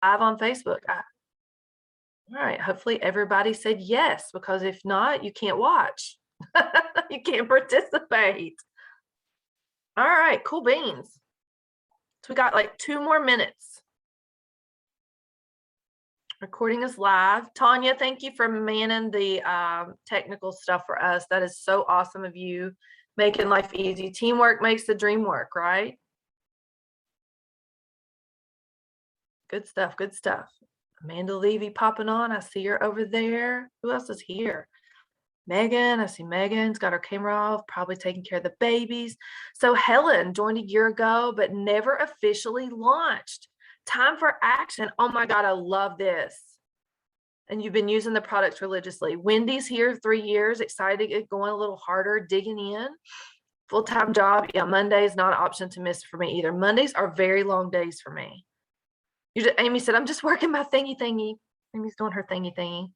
on Facebook? All right, hopefully everybody said yes, because if not, you can't watch. You can't participate. All right, cool beans. So we got like 2 more minutes. Recording is live. Tanya, thank you for manning the technical stuff for us. That is so awesome of you, making life easy. Teamwork makes the dream work, right? Good stuff, good stuff. Amanda Levy popping on. I see her over there. Who else is here? Megan, I see Megan's got her camera off, probably taking care of the babies. So Helen joined a year ago, but never officially launched. Time for action. Oh my God, I love this. And you've been using the products religiously. Wendy's here 3 years, excited to get going a little harder, digging in. Full-time job. Yeah, Monday is not an option to miss for me either. Mondays are very long days for me. Amy said, I'm just working my thingy. Amy's doing her thingy.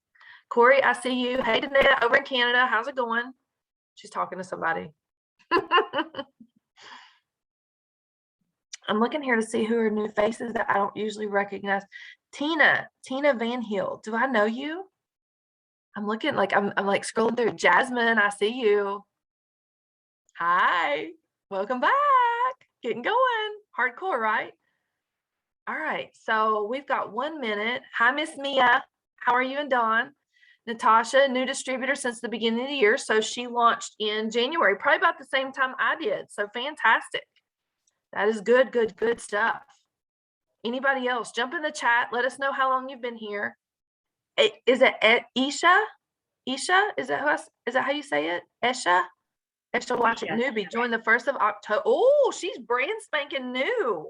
Corey, I see you. Hey, Danetta, over in Canada. How's it going? She's talking to somebody. I'm looking here to see who are new faces that I don't usually recognize. Tina Van Hill. Do I know you? I'm looking like I'm like scrolling through. Jasmine, I see you. Hi, welcome back. Getting going. Hardcore, right? All right, so we've got 1 minute. Hi, Miss Mia. How are you and Dawn? Natasha, new distributor since the beginning of the year. So she launched in January, probably about the same time I did. So fantastic. That is good stuff. Anybody else? Jump in the chat. Let us know how long you've been here. Is it Isha? Isha? Is that how you say it? Esha? Esha Watching Newbie. Joined the 1st of October. Oh, she's brand spanking new.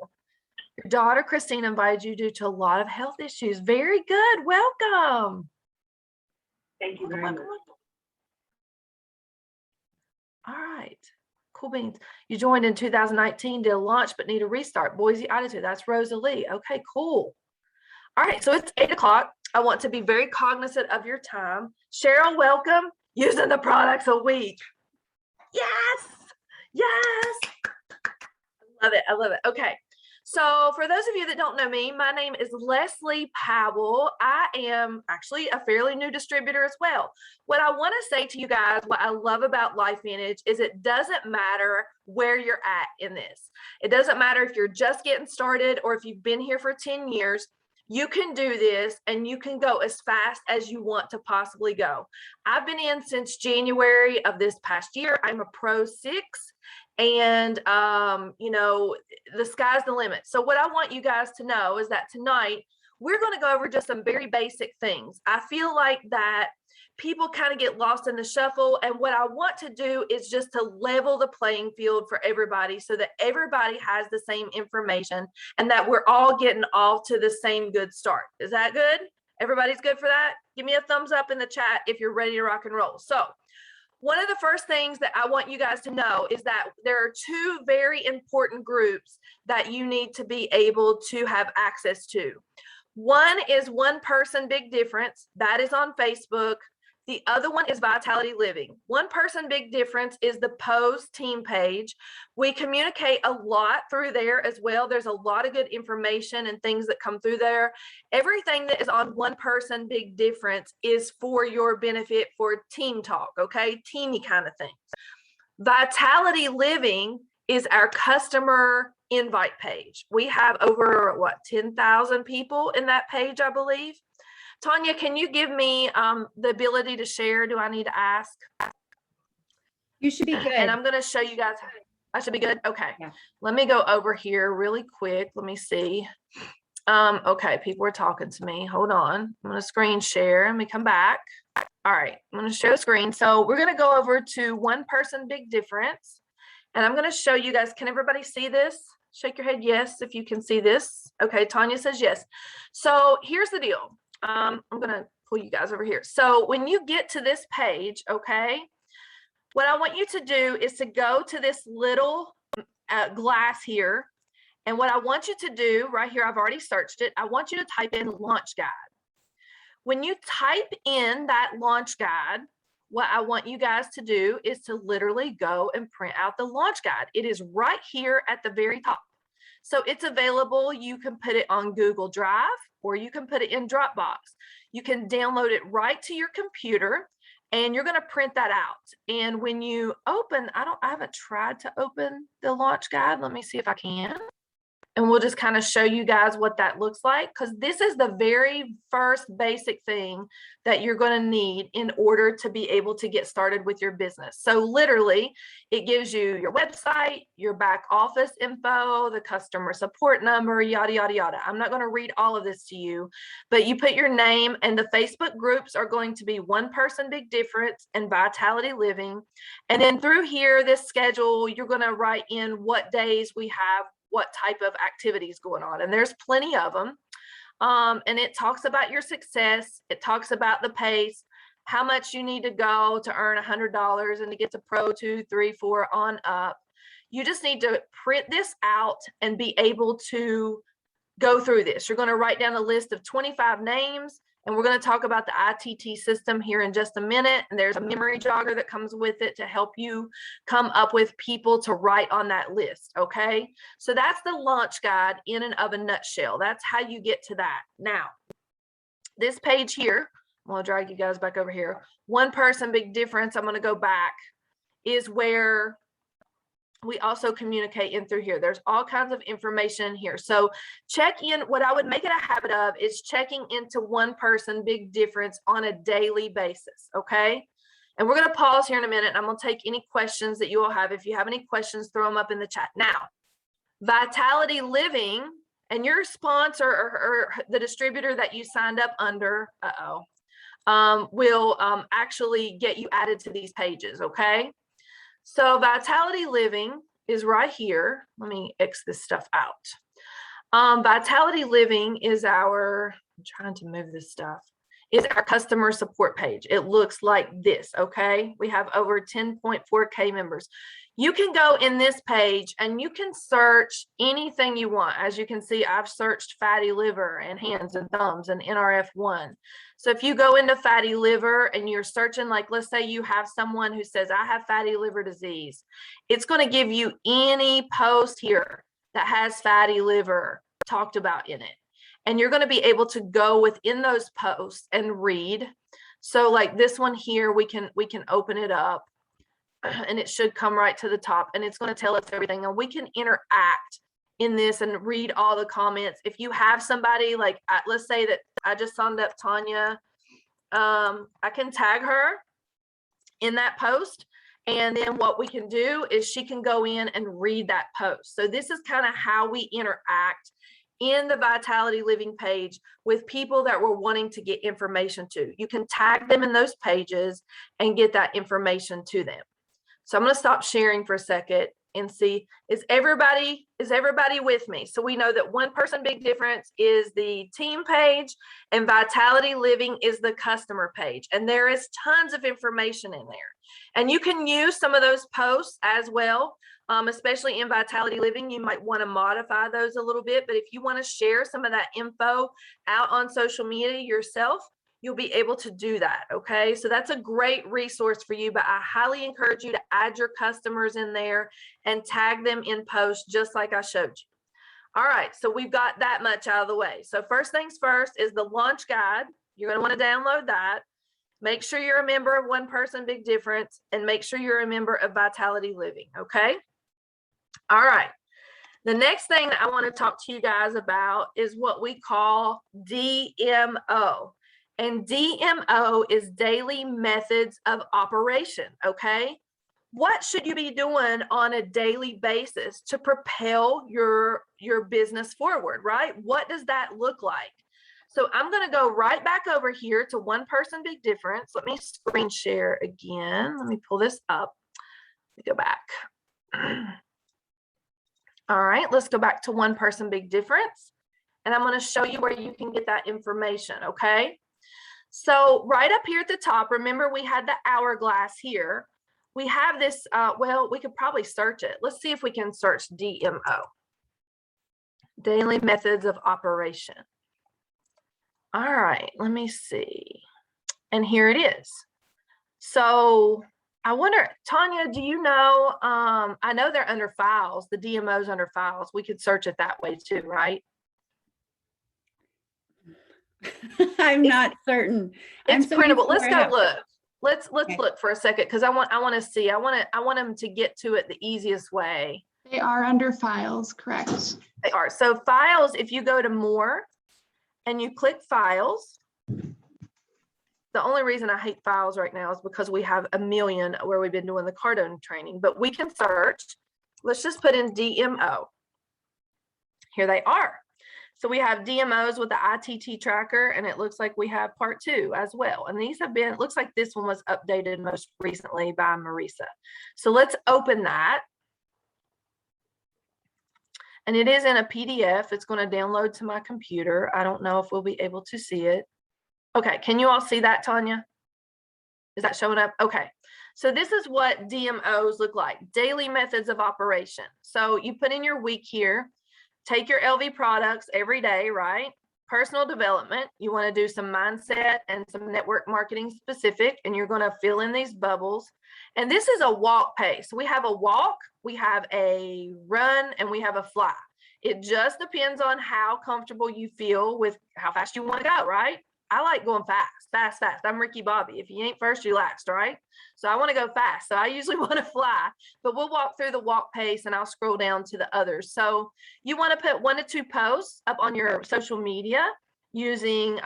Your daughter, Christine, invited you due to a lot of health issues. Very good. Welcome. Thank you very much. All right. Cool beans. You joined in 2019, did a launch, but need a restart. Boise Attitude. That's Rosalie. Okay, cool. All right. So it's 8 o'clock. I want to be very cognizant of your time. Cheryl, welcome. Using the products a week. Yes. I love it. Okay. So for those of you that don't know me, my name is Leslie Powell. I am actually a fairly new distributor as well. What I want to say to you guys, what I love about LifeVantage is it doesn't matter where you're at in this. It doesn't matter if you're just getting started or if you've been here for 10 years. You can do this and you can go as fast as you want to possibly go. I've been in since January of this past year. I'm a Pro 6. And, you know, the sky's the limit. So what I want you guys to know is that tonight we're going to go over just some very basic things. I feel like that people kind of get lost in the shuffle. And what I want to do is just to level the playing field for everybody so that everybody has the same information and that we're all getting off to the same good start. Is that good? Everybody's good for that? Give me a thumbs up in the chat if you're ready to rock and roll. So one of the first things that I want you guys to know is that there are 2 very important groups that you need to be able to have access to. One is One Person Big Difference. That is on Facebook. The other one is Vitality Living. One Person Big Difference is the Pose team page. We communicate a lot through there as well. There's a lot of good information and things that come through there. Everything that is on One Person Big Difference is for your benefit for team talk, okay? Teamy kind of things. Vitality Living is our customer invite page. We have over, 10,000 people in that page, I believe. Tanya, can you give me the ability to share? Do I need to ask? You should be good. And I'm going to show you guys. I should be good. Okay. Yeah. Let me go over here really quick. Let me see. Okay. People are talking to me. Hold on. I'm going to screen share. Let me come back. All right. I'm going to share the screen. So we're going to go over to One Person Big Difference. And I'm going to show you guys. Can everybody see this? Shake your head yes if you can see this. Okay. Tanya says yes. So here's the deal. I'm going to pull you guys over here. So when you get to this page, okay, what I want you to do is to go to this little glass here. And what I want you to do right here, I've already searched it. I want you to type in launch guide. When you type in that launch guide, what I want you guys to do is to literally go and print out the launch guide. It is right here at the very top. So it's available. You can put it on Google Drive. or you can put it in Dropbox. You can download it right to your computer, and you're going to print that out. And when you open, I haven't tried to open the launch guide. Let me see if I can. And we'll just kind of show you guys what that looks like, because this is the very first basic thing that you're going to need in order to be able to get started with your business. So literally, it gives you your website, your back office info, the customer support number, yada, yada, yada. I'm not going to read all of this to you, but you put your name, and the Facebook groups are going to be One Person Big Difference and Vitality Living. And then through here, this schedule, you're going to write in what days we have what type of activities going on, and there's plenty of them. And it talks about your success. It talks about the pace, how much you need to go to earn $100 and to get to Pro 2, 3, 4 on up. You just need to print this out and be able to go through this. You're going to write down a list of 25 names, and we're going to talk about the ITT system here in just a minute. And there's a memory jogger that comes with it to help you come up with people to write on that list. Okay. So that's the launch guide in and of a nutshell. That's how you get to that. Now, this page here, I'm going to drag you guys back over here. One Person Big Difference, I'm going to go back, is where we also communicate in through here. There's all kinds of information here. So check in. What I would make it a habit of is checking into One Person Big Difference on a daily basis. Okay. And we're going to pause here in a minute, and I'm going to take any questions that you all have. If you have any questions, throw them up in the chat. Now, Vitality Living and your sponsor or the distributor that you signed up under, will actually get you added to these pages. Okay. So Vitality Living is right here. Let me X this stuff out. Vitality Living is I'm trying to move this stuff, is our customer support page. It looks like this, okay? We have over 10.4K members. You can go in this page and you can search anything you want. As you can see, I've searched fatty liver and hands and thumbs and NRF1. So if you go into fatty liver and you're searching, like, let's say you have someone who says, I have fatty liver disease, it's going to give you any post here that has fatty liver talked about in it. And you're going to be able to go within those posts and read. So like this one here, we can open it up, and it should come right to the top, and it's going to tell us everything, and we can interact in this and read all the comments. If you have somebody like, let's say that I just signed up Tanya, I can tag her in that post, and then what we can do is she can go in and read that post. So this is kind of how we interact in the Vitality Living page with people that we're wanting to get information to. You can tag them in those pages and get that information to them. So I'm going to stop sharing for a second and see, is everybody with me? So we know that One Person Big Difference is the team page, and Vitality Living is the customer page. And there is tons of information in there. And you can use some of those posts as well, especially in Vitality Living. You might want to modify those a little bit, but if you want to share some of that info out on social media yourself, you'll be able to do that. Okay. So that's a great resource for you, but I highly encourage you to add your customers in there and tag them in posts, just like I showed you. All right. So we've got that much out of the way. So first things first is the launch guide. You're going to want to download that. Make sure you're a member of One Person Big Difference, and make sure you're a member of Vitality Living. Okay. All right. The next thing that I want to talk to you guys about is what we call DMO. And DMO is daily methods of operation. Okay. What should you be doing on a daily basis to propel your business forward, right? What does that look like? So I'm going to go right back over here to One Person Big Difference. Let me screen share again. Let me pull this up. Let me go back. All right, let's go back to One Person Big Difference. And I'm going to show you where you can get that information, okay? So right up here at the top, remember we had the hourglass here. We have this, well, we could probably search it. Let's see if we can search DMO. Daily methods of operation. All right, let me see. And here it is. So I wonder, Tanya, do you know, I know they're under files, the DMO's under files. We could search it that way too, right? I'm not certain. I'm It's so printable. used to Let's where I go have- look. Let's Okay. look for a second because I want to see. I want them to get to it the easiest way. They are under files, correct? They are. So files, if you go to more and you click files, the only reason I hate files right now is because we have a million where we've been doing the Cardone training, but we can search. Let's just put in DMO. Here they are. So we have DMOs with the ITT tracker, and it looks like we have part 2 as well. And these have been, it looks like this one was updated most recently by Marisa. So let's open that. And it is in a PDF. It's going to download to my computer. I don't know if we'll be able to see it. Okay, can you all see that, Tanya? Is that showing up? Okay. So this is what DMOs look like, daily methods of operation. So you put in your week here, take your LV products every day, right? Personal development, you want to do some mindset and some network marketing specific, and you're going to fill in these bubbles. And this is a walk pace. We have a walk, we have a run, and we have a fly. It just depends on how comfortable you feel with how fast you want to go, right? I like going fast. I'm Ricky Bobby. If you ain't first, you last, right? So I want to go fast. So I usually want to fly, but we'll walk through the walk pace and I'll scroll down to the others. So you want to put 1 to 2 posts up on your social media using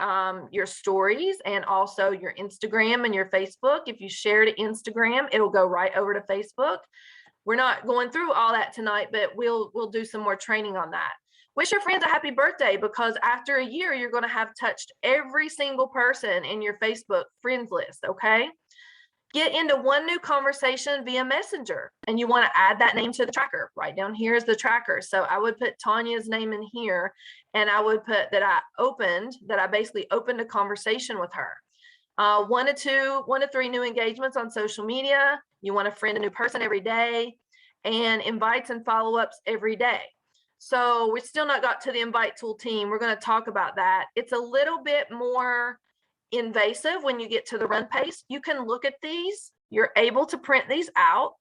your stories and also your Instagram and your Facebook. If you share to Instagram, it'll go right over to Facebook. We're not going through all that tonight, but we'll do some more training on that. Wish your friends a happy birthday, because after a year, you're going to have touched every single person in your Facebook friends list, okay? Get into 1 new conversation via Messenger, and you want to add that name to the tracker. Right down here is the tracker. So I would put Tanya's name in here, and I would put that I basically opened a conversation with her. 1 to 3 new engagements on social media. You want to friend a new person every day, and invites and follow-ups every day. So we're still not got to the invite tool team. We're going to talk about that. It's a little bit more invasive when you get to the run pace. You can look at these. You're able to print these out.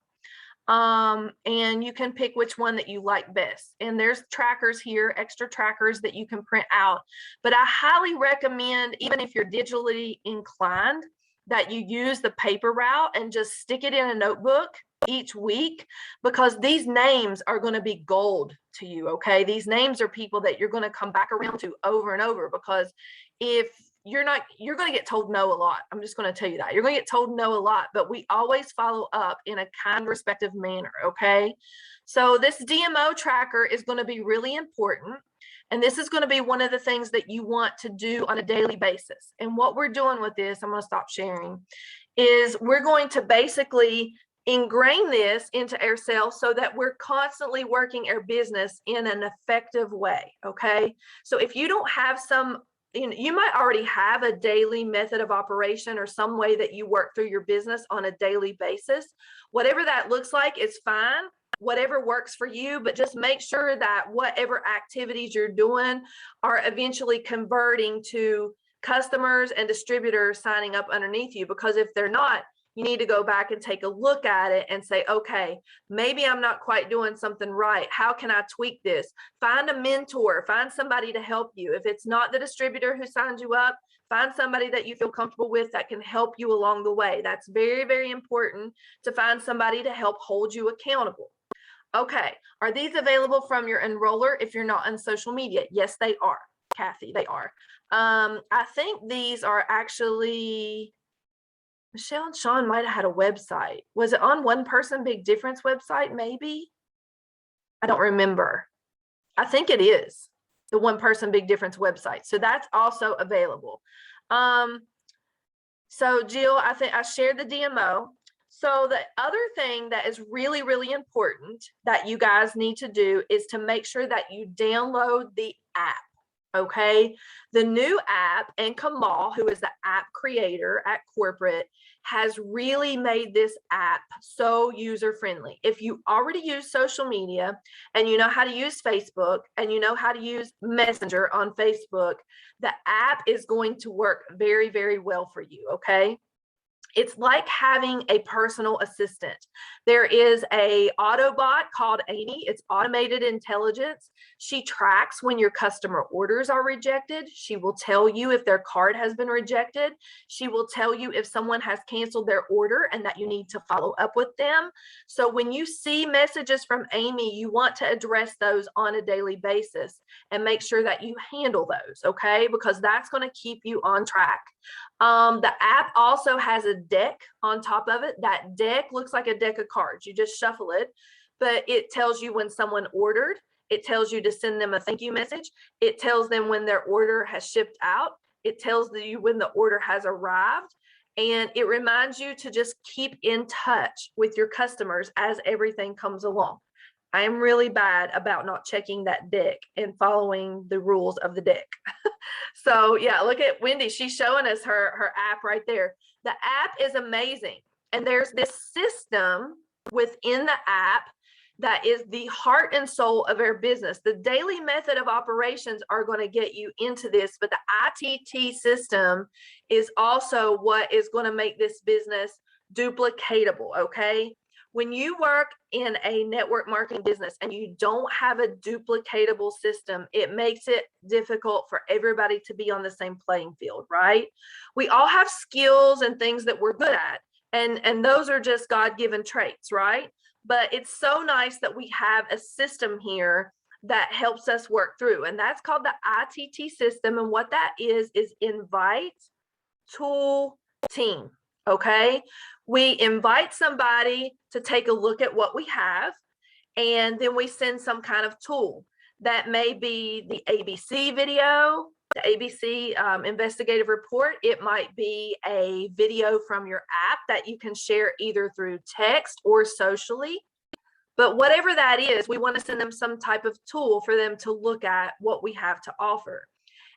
And you can pick which one that you like best. And there's trackers here, extra trackers that you can print out. But I highly recommend, even if you're digitally inclined, that you use the paper route and just stick it in a notebook each week, because these names are going to be gold to you. Okay. These names are people that you're going to come back around to over and over, because if you're going to get told no a lot. I'm just going to tell you that you're going to get told no a lot, but we always follow up in a kind, respectful manner. Okay. So this DMO tracker is going to be really important. And this is going to be one of the things that you want to do on a daily basis. And what we're doing with this, I'm going to stop sharing, is we're going to basically ingrain this into ourselves so that we're constantly working our business in an effective way. Okay. So if you don't have you might already have a daily method of operation or some way that you work through your business on a daily basis. Whatever that looks like is fine. Whatever works for you, but just make sure that whatever activities you're doing are eventually converting to customers and distributors signing up underneath you. Because if they're not, you need to go back and take a look at it and say, okay, maybe I'm not quite doing something right. How can I tweak this? Find a mentor, find somebody to help you. If it's not the distributor who signed you up, find somebody that you feel comfortable with that can help you along the way. That's very, very important, to find somebody to help hold you accountable. Okay, are these available from your enroller if you're not on social media? Yes, they are, Kathy, they are. I think these are actually, Michelle and Sean might have had a website. Was it on One Person Big Difference website, maybe? I don't remember. I think it is the One Person Big Difference website. So that's also available. So Jill, I think I shared the DMO. So the other thing that is really, really important that you guys need to do is to make sure that you download the app. Okay. The new app, and Kamal, who is the app creator at corporate, has really made this app so user-friendly. If you already use social media and you know how to use Facebook and you know how to use Messenger on Facebook, the app is going to work very, very well for you. Okay. It's like having a personal assistant. There is a Autobot called Amy. It's automated intelligence. She tracks when your customer orders are rejected. She will tell you if their card has been rejected. She will tell you if someone has canceled their order and that you need to follow up with them. So when you see messages from Amy, you want to address those on a daily basis and make sure that you handle those, okay? Because that's going to keep you on track. The app also has a deck on top of it. That deck looks like a deck of cards. You just shuffle it, but it tells you when someone ordered. It tells you to send them a thank you message. It tells them when their order has shipped out. It tells you when the order has arrived. And it reminds you to just keep in touch with your customers as everything comes along. I am really bad about not checking that deck and following the rules of the deck. So yeah, look at Wendy. She's showing us her app right there. The app is amazing. And there's this system within the app that is the heart and soul of our business. The daily method of operations are going to get you into this, but the ITT system is also what is going to make this business duplicatable, okay? When you work in a network marketing business and you don't have a duplicatable system, it makes it difficult for everybody to be on the same playing field, right? We all have skills and things that we're good at, and those are just God-given traits, right? But it's so nice that we have a system here that helps us work through, and that's called the ITT system. And what that is invite, tool, team, okay? We invite somebody to take a look at what we have, and then we send some kind of tool. That may be the ABC video, the ABC investigative report. It might be a video from your app that you can share either through text or socially. But whatever that is, we want to send them some type of tool for them to look at what we have to offer.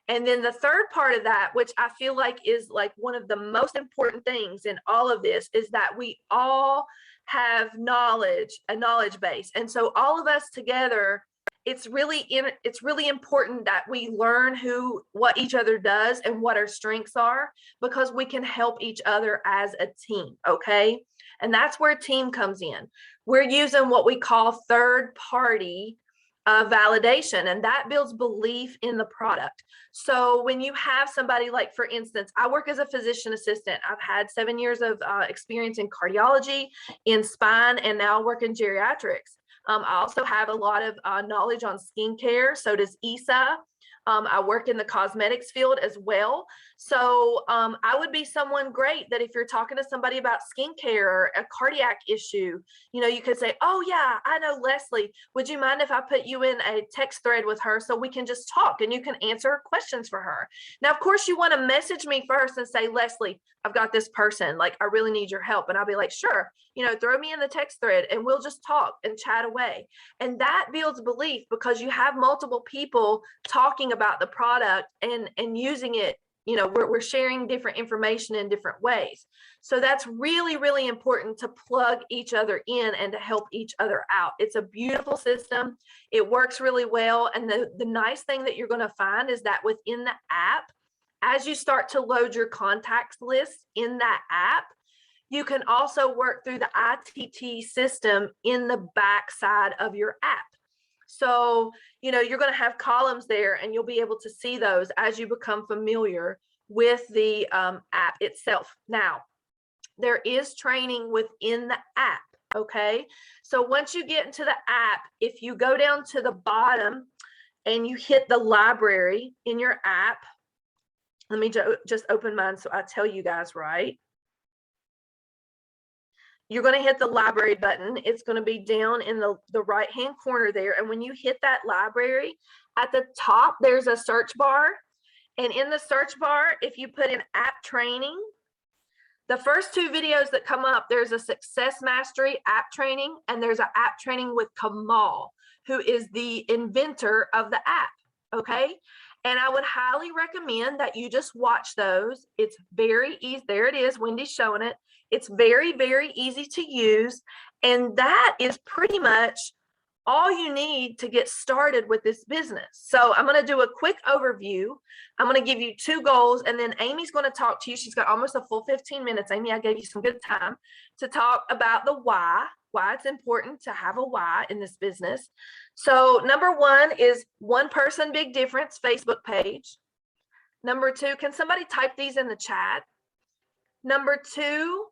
And then the third part of that, which I feel like is like one of the most important things in all of this, is that we all have knowledge, a knowledge base. And so all of us together, it's really important that we learn what each other does and what our strengths are, because we can help each other as a team, okay? And that's where team comes in. We're using what we call third party validation, and that builds belief in the product. So when you have somebody like, for instance, I work as a physician assistant. I've had 7 years of experience in cardiology, in spine, and now I work in geriatrics. I also have a lot of knowledge on skincare. So does Isa. I work in the cosmetics field as well. So I would be someone great that if you're talking to somebody about skincare or a cardiac issue, you know, you could say, oh yeah, I know Leslie. Would you mind if I put you in a text thread with her so we can just talk and you can answer questions for her? Now, of course, you want to message me first and say, Leslie, I've got this person, like, I really need your help. And I'll be like, sure, you know, throw me in the text thread and we'll just talk and chat away. And that builds belief because you have multiple people talking about the product and using it. You know, we're sharing different information in different ways. So that's really, really important to plug each other in and to help each other out. It's a beautiful system. It works really well. And the nice thing that you're going to find is that within the app, as you start to load your contacts list in that app, you can also work through the ITT system in the back side of your app. So, you know, you're going to have columns there and you'll be able to see those as you become familiar with the app itself. Now, there is training within the app, okay? So once you get into the app, if you go down to the bottom and you hit the library in your app, let me just open mine so I tell you guys right. You're going to hit the library button. It's going to be down in the right-hand corner there. And when you hit that library, at the top, there's a search bar. And in the search bar, if you put in app training, the first two videos that come up, there's a Success Mastery app training, and there's an app training with Kamal, who is the inventor of the app, okay? And I would highly recommend that you just watch those. It's very easy. There it is. Wendy's showing it. It's very, very easy to use. And that is pretty much all you need to get started with this business. So I'm going to do a quick overview. I'm going to give you 2 goals, and then Amy's going to talk to you. She's got almost a full 15 minutes. Amy, I gave you some good time to talk about the why it's important to have a why in this business. So number 1 is One Person Big Difference Facebook page. Number 2, can somebody type these in the chat? Number 2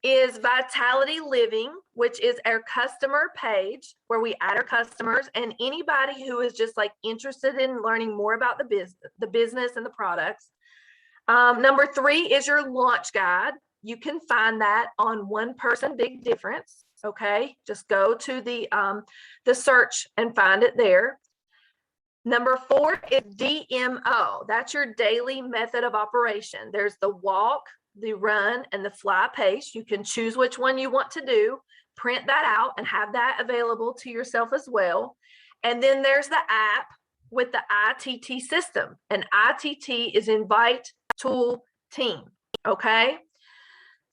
is Vitality Living, which is our customer page where we add our customers and anybody who is just like interested in learning more about the business and the products. Number 3 is your launch guide. You can find that on One Person Big Difference. Okay, just go to the search and find it there. Number 4 is DMO. That's your daily method of operation. There's the walk, the run, and the fly pace. You can choose which one you want to do, print that out and have that available to yourself as well. And then there's the app with the ITT system, and ITT is Invite Tool Team. Okay.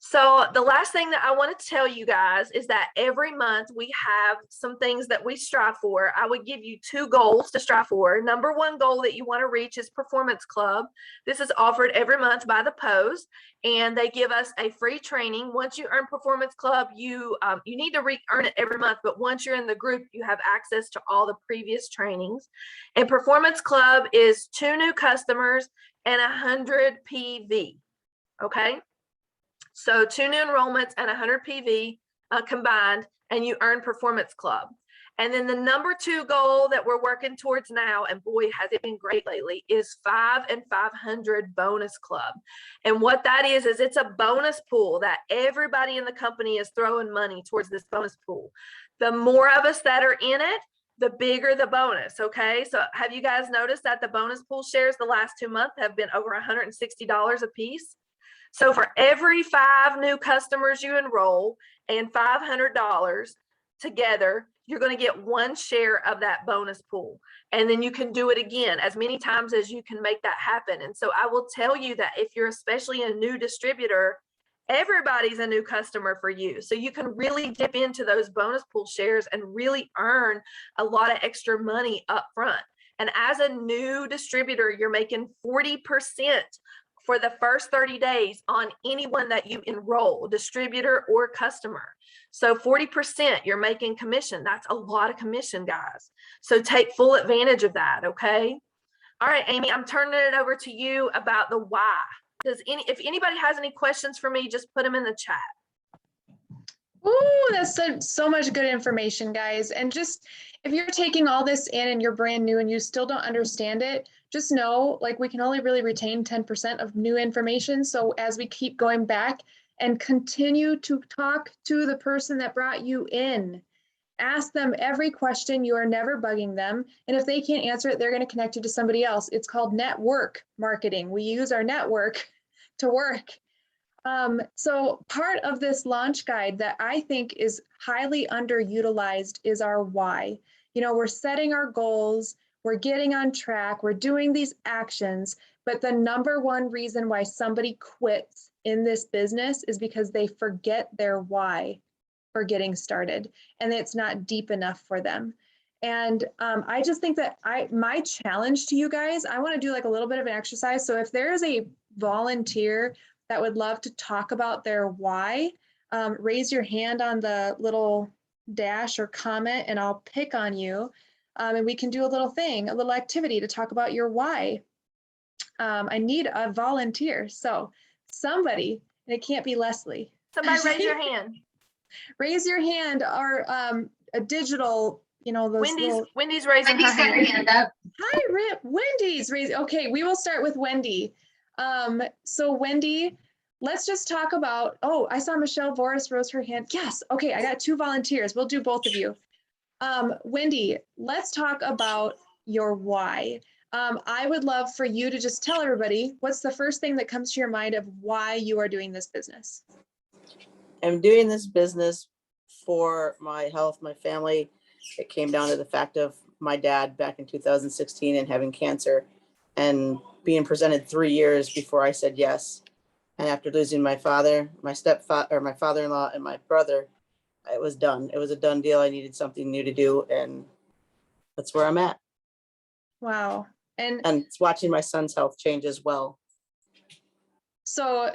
So the last thing that I want to tell you guys is that every month we have some things that we strive for. I would give you 2 goals to strive for. Number 1 goal that you want to reach is Performance Club. This is offered every month by the Pose, and they give us a free training. Once you earn Performance Club, you need to earn it every month, but once you're in the group, you have access to all the previous trainings. And Performance Club is 2 new customers and 100 PV. Okay. So 2 new enrollments and 100 PV combined, and you earn Performance Club. And then the number 2 goal that we're working towards now, and boy, has it been great lately, is 5 and 500 bonus club. And what that is it's a bonus pool that everybody in the company is throwing money towards this bonus pool. The more of us that are in it, the bigger the bonus. Okay. So have you guys noticed that the bonus pool shares the last 2 months have been over $160 a piece? So for every 5 new customers you enroll and $500 together, you're going to get 1 share of that bonus pool. And then you can do it again as many times as you can make that happen. And so I will tell you that if you're especially a new distributor, everybody's a new customer for you. So you can really dip into those bonus pool shares and really earn a lot of extra money up front. And as a new distributor, you're making 40% for the first 30 days on anyone that you enroll, distributor or customer. So 40% you're making commission. That's a lot of commission, guys. So take full advantage of that, okay? All right, Amy, I'm turning it over to you about the why. If anybody has any questions for me, just put them in the chat. Ooh, that's so much good information, guys. And just if you're taking all this in and you're brand new and you still don't understand it, just know, like, we can only really retain 10% of new information. So as we keep going back and continue to talk to the person that brought you in, ask them every question. You are never bugging them. And if they can't answer it, they're going to connect you to somebody else. It's called network marketing. We use our network to work. So part of this launch guide that I think is highly underutilized is our why. You know, we're setting our goals, we're getting on track, we're doing these actions, but the number 1 reason why somebody quits in this business is because they forget their why for getting started, and it's not deep enough for them. And I just think that my challenge to you guys, I want to do like a little bit of an exercise. So if there's a volunteer that would love to talk about their why, raise your hand on the little dash or comment, and I'll pick on you. And we can do a little thing, a little activity to talk about your why. I need a volunteer. So somebody, and it can't be Leslie. Somebody raise your hand. Raise your hand, or a digital, you know, those Wendy's raising her hand. Up. Hi, Rip. Wendy's raising. Okay, we will start with Wendy. So Wendy, let's just talk about, oh, I saw Michelle Voris rose her hand. Yes, okay, I got 2 volunteers. We'll do both of you. Wendy, let's talk about your why. I would love for you to just tell everybody, what's the first thing that comes to your mind of why you are doing this business? I'm doing this business for my health, my family. It came down to the fact of my dad back in 2016 and having cancer and being presented 3 years before I said yes. And after losing my father, my stepfather, or my father-in-law, and my brother, it was done. It was a done deal. I needed something new to do, and that's where I'm at. Wow. And And it's watching my son's health change as well. so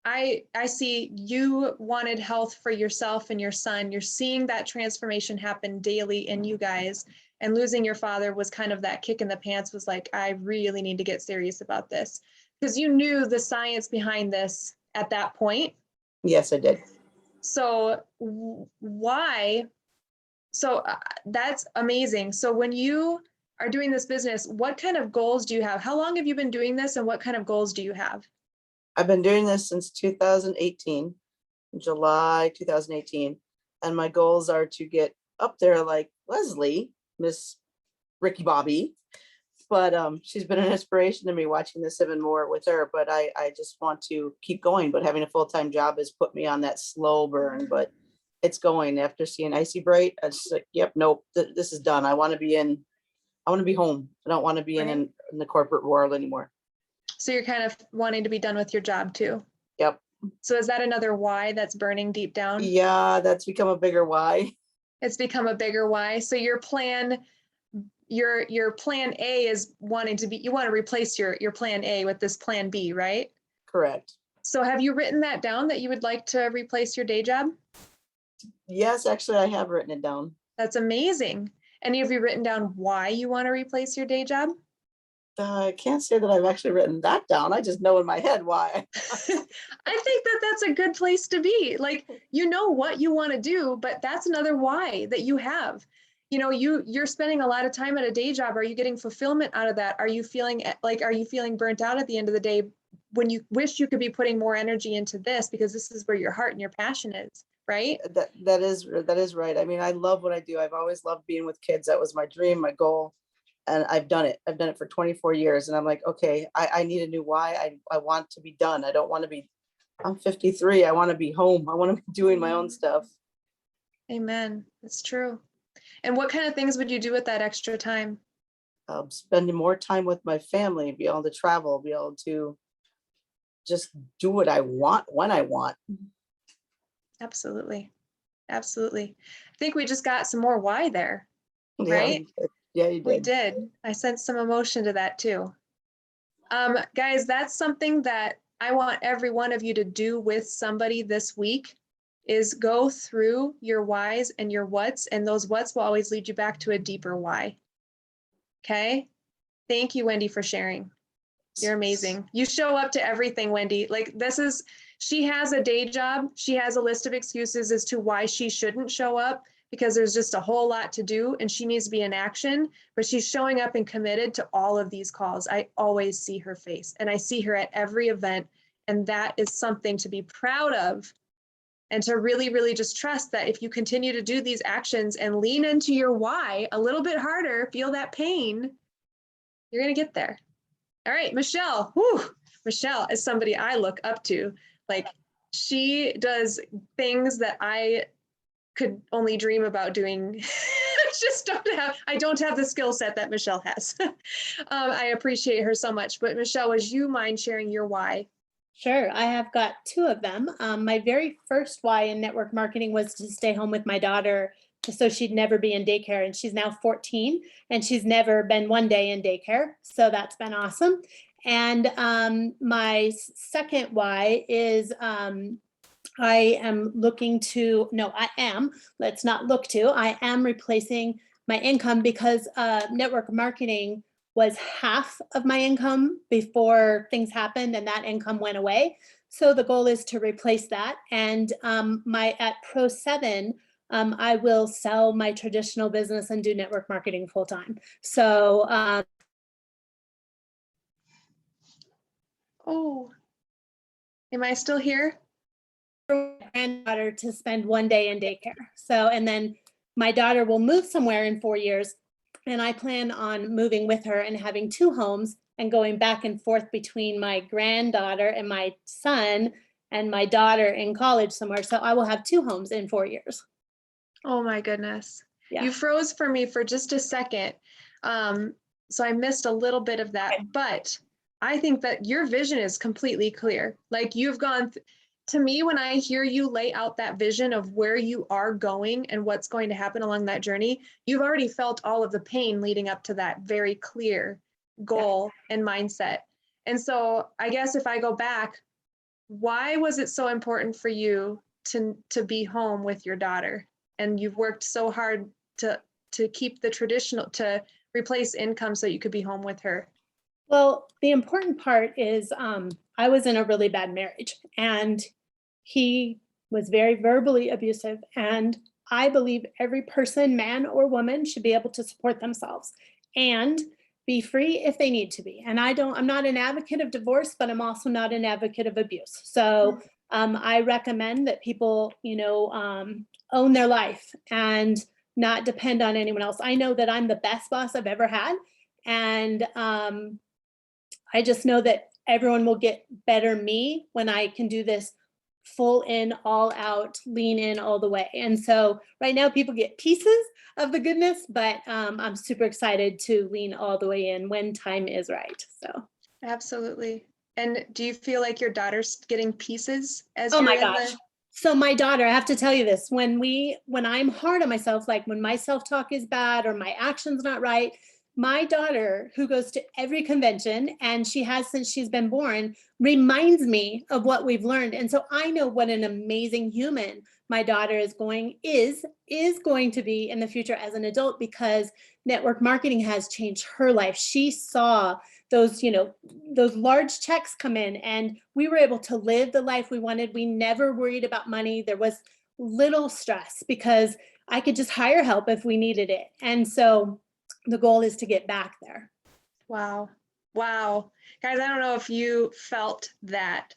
I see you wanted health for yourself and your son. You're seeing that transformation happen daily in you guys. And losing your father was kind of that kick in the pants, was like, I really need to get serious about this. Because you knew the science behind this at that point. Yes, I did. So why? So that's amazing. So when you are doing this business, what kind of goals do you have? How long have you been doing this, and what kind of goals do you have? I've been doing this since 2018, July 2018. And my goals are to get up there like Leslie, Miss Ricky Bobby. But she's been an inspiration to me, watching this even more with her. But I just want to keep going. But having a full-time job has put me on that slow burn. But it's going. After seeing Icy Bright, I just like, yep, nope, this is done. I want to be home. I don't want to be in the corporate world anymore. So you're kind of wanting to be done with your job too. Yep. So is that another why that's burning deep down? Yeah, that's become a bigger why. It's become a bigger why. So your plan A is you want to replace your plan A with this plan B, right? Correct. So have you written that down, that you would like to replace your day job? Yes, actually, I have written it down. That's amazing. And have you written down why you want to replace your day job? I can't say that I've actually written that down. I just know in my head why. I think that that's a good place to be. Like, you know what you want to do, but that's another why that you have. You know, you're spending a lot of time at a day job. Are you getting fulfillment out of that? Are you feeling burnt out at the end of the day when you wish you could be putting more energy into this, because this is where your heart and your passion is, right? That is right. I mean, I love what I do. I've always loved being with kids. That was my dream, my goal. And I've done it. I've done it for 24 years. And I'm like, okay, I need a new why. I want to be done. I don't want to be, I'm 53. I want to be home. I want to be doing my own stuff. Amen. That's true. And what kind of things would you do with that extra time? Spending more time with my family, be able to travel, be able to just do what I want when I want. Absolutely. Absolutely. I think we just got some more why there, Yeah, right? yeah, you did. We did. I sensed some emotion to that too. Guys, that's something that I want every one of you to do with somebody this week, is go through your whys and your whats, and those whats will always lead you back to a deeper why. Okay? Thank you, Wendy, for sharing. You're amazing. You show up to everything, Wendy. Like, she has a day job. She has a list of excuses as to why she shouldn't show up, because there's just a whole lot to do and she needs to be in action, but she's showing up and committed to all of these calls. I always see her face, and I see her at every event. And that is something to be proud of, and to really, really just trust that if you continue to do these actions and lean into your why a little bit harder, feel that pain, you're going to get there. All right, Michelle. Whew. Michelle is somebody I look up to. Like, she does things that I could only dream about doing. I don't have the skill set that Michelle has. I appreciate her so much. But Michelle, would you mind sharing your why? Sure, I have got two of them. My very first why in network marketing was to stay home with my daughter so she'd never be in daycare. And she's now 14 and she's never been one day in daycare. So that's been awesome. And my second why is I am replacing my income, because network marketing was half of my income before things happened and that income went away. So the goal is to replace that. And at Pro 7, I will sell my traditional business and do network marketing full time. So oh, am I still here? granddaughter to spend one day in daycare. So, and then my daughter will move somewhere in 4 years, and I plan on moving with her and having two homes and going back and forth between my granddaughter and my son and my daughter in college somewhere. So I will have two homes in 4 years. Oh my goodness. Yeah. You froze for me for just a second. So I missed a little bit of that, but I think that your vision is completely clear. Like, you've gone, to me, when I hear you lay out that vision of where you are going and what's going to happen along that journey, you've already felt all of the pain leading up to that very clear goal and mindset. And so I guess if I go back, why was it so important for you to be home with your daughter? And you've worked so hard to keep the traditional, to replace income so you could be home with her. Well, the important part is I was in a really bad marriage and he was very verbally abusive. And I believe every person, man or woman, should be able to support themselves and be free if they need to be. And I'm not an advocate of divorce, but I'm also not an advocate of abuse. So I recommend that people, own their life and not depend on anyone else. I know that I'm the best boss I've ever had. And I just know that everyone will get better me when I can do this full in, all out, lean in all the way. And so right now people get pieces of the goodness, but I'm super excited to lean all the way in when time is right. So Absolutely. And do you feel like your daughter's getting pieces as oh you're my in gosh. the... So my daughter, I have to tell you this, when I'm hard on myself, like when my self-talk is bad or my action's not right, my daughter, who goes to every convention and she has since she's been born, reminds me of what we've learned. And so I know what an amazing human my daughter is going to be in the future as an adult, because network marketing has changed her life. She saw those large checks come in and we were able to live the life we wanted. We never worried about money. There was little stress because I could just hire help if we needed it. And so the goal is to get back there. Wow. Wow. Guys, I don't know if you felt that,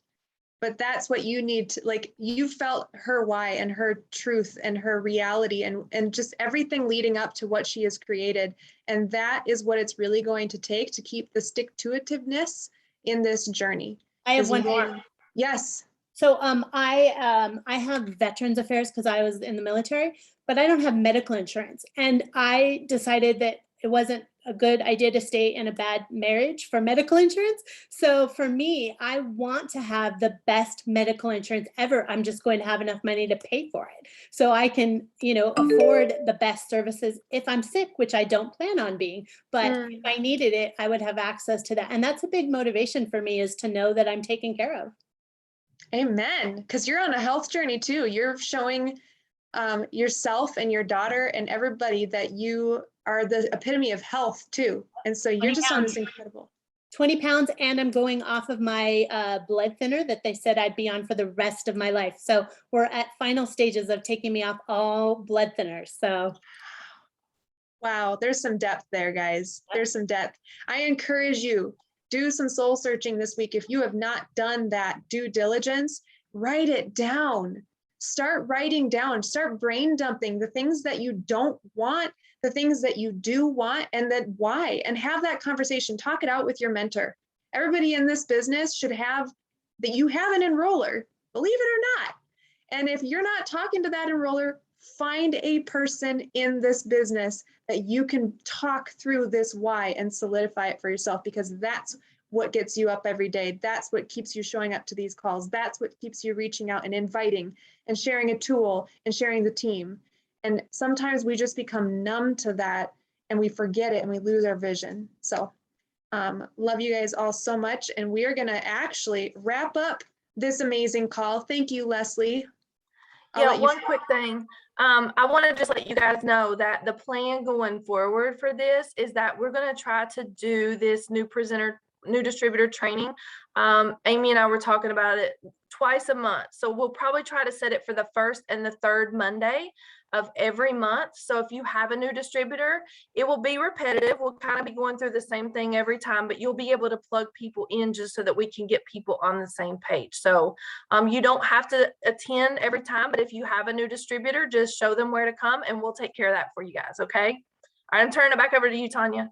but that's what you need to, like, you felt her why and her truth and her reality and just everything leading up to what she has created. And that is what it's really going to take to keep the stick-to-itiveness in this journey. I have one more. Yes. So I have Veterans Affairs because I was in the military, but I don't have medical insurance. And I decided that it wasn't a good idea to stay in a bad marriage for medical insurance. So for me, I want to have the best medical insurance ever. I'm just going to have enough money to pay for it. So I can, afford the best services if I'm sick, which I don't plan on being. But if I needed it, I would have access to that. And that's a big motivation for me, is to know that I'm taken care of. Amen. Because you're on a health journey too. You're showing yourself and your daughter and everybody that you are the epitome of health too. And so you're just on this incredible 20 pounds, and I'm going off of my blood thinner that they said I'd be on for the rest of my life. So we're at final stages of taking me off all blood thinners. So wow, there's some depth there, guys. There's some depth. I encourage you, do some soul searching this week. If you have not done that due diligence, write it down. Start writing down, start brain dumping the things that you don't want, the things that you do want, and then why, and have that conversation. Talk it out with your mentor. Everybody in this business should have that. You have an enroller, believe it or not. And if you're not talking to that enroller, find a person in this business that you can talk through this why and solidify it for yourself, because that's what gets you up every day. That's what keeps you showing up to these calls. That's what keeps you reaching out and inviting and sharing a tool and sharing the team. And sometimes we just become numb to that and we forget it and we lose our vision. So love you guys all so much. And we are going to actually wrap up this amazing call. Thank you, Leslie. One quick thing. I want to just let you guys know that the plan going forward for this is that we're going to try to do this new distributor training. Amy and I were talking about it twice a month. So we'll probably try to set it for the first and the third Monday of every month. So if you have a new distributor, it will be repetitive. We'll kind of be going through the same thing every time, but you'll be able to plug people in just so that we can get people on the same page. So you don't have to attend every time, but if you have a new distributor, just show them where to come and we'll take care of that for you guys. Okay. All right, I'm turning it back over to you, Tanya.